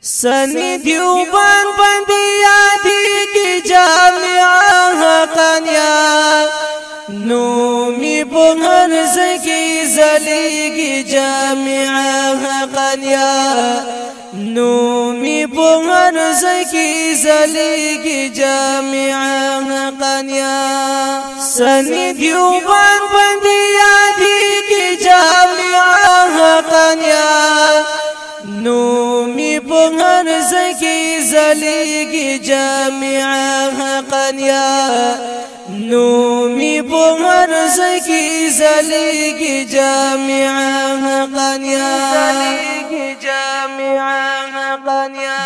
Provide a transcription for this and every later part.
سنی دیوبان بندی یادی کی جامعہ حقانیہ نومی بغر زکی زلی کی جامعہ حقانیہ نومی بغر زکی زلی کی جامعہ حقانیہ سنی دیوبان بندی یادی کی جامعہ حقانیہ نومی بغر زکی زلی کی جامعہ حقانیہ نومی بغر زکی زلی کی جامعہ حقانیہ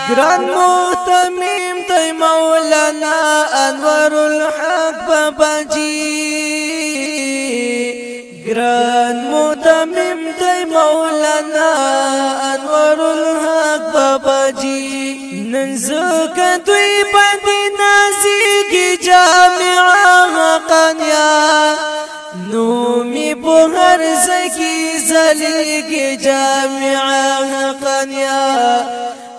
گران محتمیم تی مولانا انور الحق بابا جی گران محتمیم تی مولانا انور الحق بابا جی ننزک دوی بندی نازی کی جامعہ حقانیہ نومی بغر زکی زلی کی جامعہ حقانیہ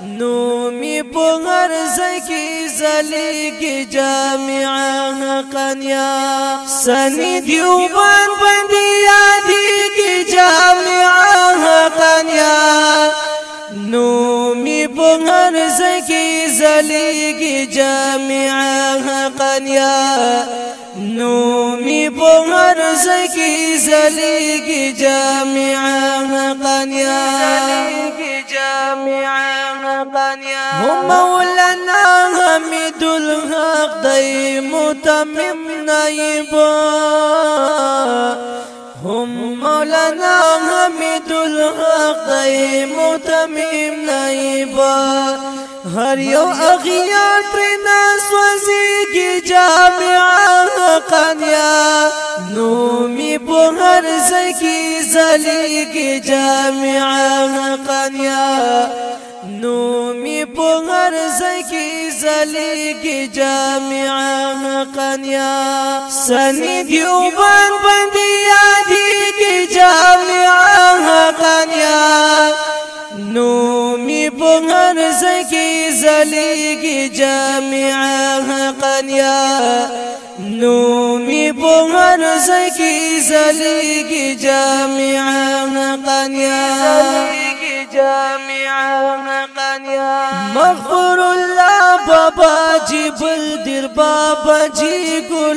نومی بغر زکی زلی کی جامعہ حقانیہ سنی دیوبان بندی یادی کی جامعہ حقانیہ نومی بغر زکی زلی کی جامعہ حقانیہ نومی بغر زکی زلی کی جامعہ حقانیہ هم مولانا حمید الحق دی متمم نائبا هم مولانا حمید الحق دی متمم نائبا ہر یو اغیار ترینا سوزی کی جامعہ حقانیہ نومی بغر زکی زلی کی جامعہ حقانیہ نومی بغر زکی زلی کی جامعہ حقانیہ سنی دیوبان بندی یادی کی جامعہ حقانیہ نومی بغر زکی زلی کی جامعہ حقانیہ نومی بغر زکی زلی کی جامعہ حقانیہ مغفور اللہ بابا جی بلدر بابا جی گلو